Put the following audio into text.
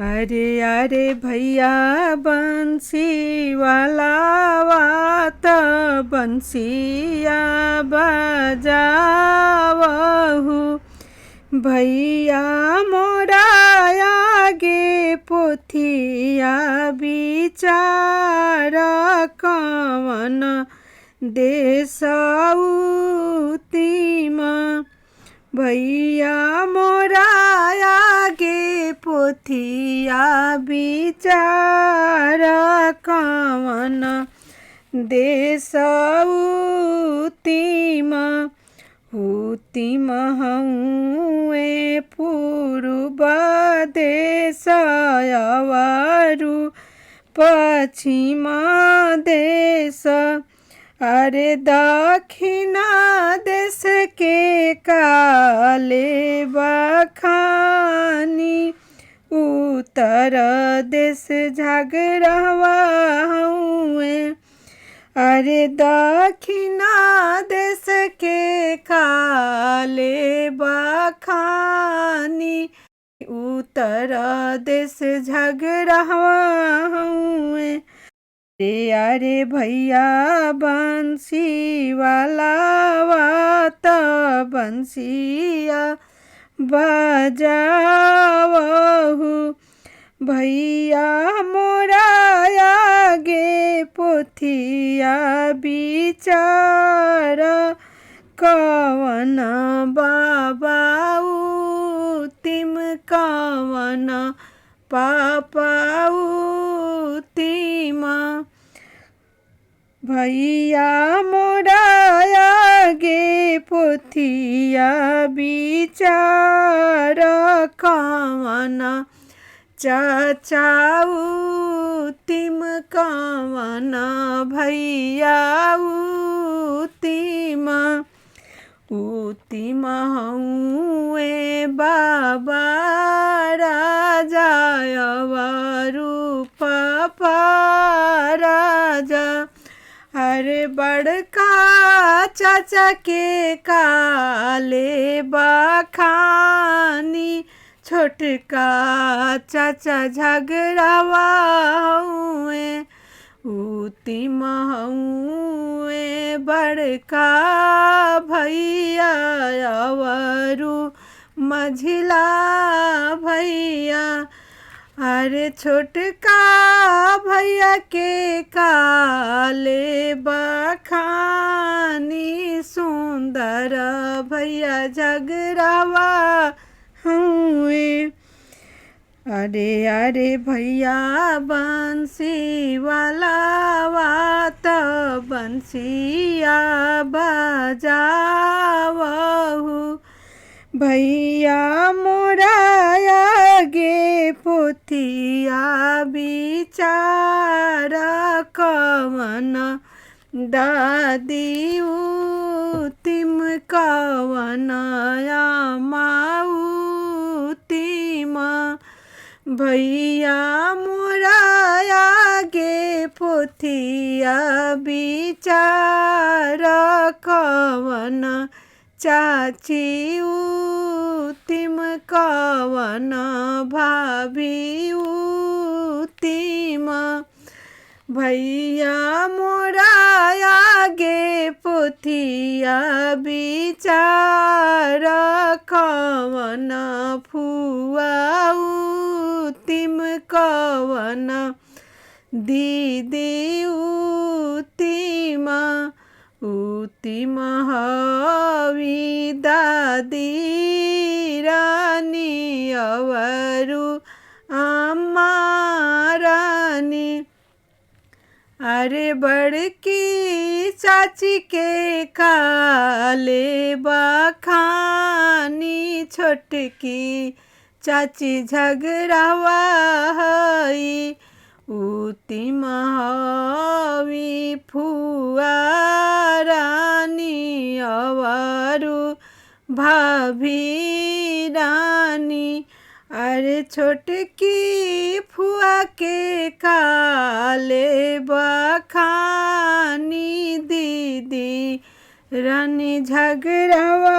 अरे अरे भैया बंसी वाला वात बंसिया बजावहु भैया मोरा आगे पोथिया विचार कवन देशौतीमा भैया मोरा आगे पोथिया विचार कवन देशौतीमा हुतिम हउए पूर्व देश अवरु पश्चिम देश अरे दक्षिणा देश के काले बखानी उत्तर देश झगड़वा हुए अरे दक्षिणा देश के काले बखानी उत्तर देश झगड़वा हुए अरे भैया बंसी वाला वात बंसिया बजावहु भैया मोरा आगे पोथिया विचार कवन बाबाऊ कवन पापाऊ तिमा भैया मोरा आगे पोथिया विचार कवन चाचाऊ तिम कवन भैयाऊ तिमा उतिम हउए बाबा राजा अवरु पापा राजा अरे बड़का चाचा के काले बखानी छोटका चाचा झगड़वा हुए उतिम हउए बड़का भैया अवरु मझिला भैया अरे छोटका भैया के काले बखानी सुंदर भैया झगड़वा हुए अरे अरे भैया बंसी वाला वात बंसिया बजावहु भैया मोरा आगे पोथिया विचार कवन दादी तिम कवन माऊ तिमा भैया मोरा आगे पोथिया विचार कवन चाची तिम कवन भाभी तिमा भैया मोरा आगे पोथिया विचार कवन फुआ तिम कवन दीदी तिमा उतिम हवी दादी रानी अवरु अम्मा रानी अरे बड़की चाची के काले बखानी छोटकी चाची झगड़वा हई उतिम हवी फुआ रानी अवरु भाभी रानी अरे छोटकी फुआ के काले बखानी दीदी रानी झगड़वा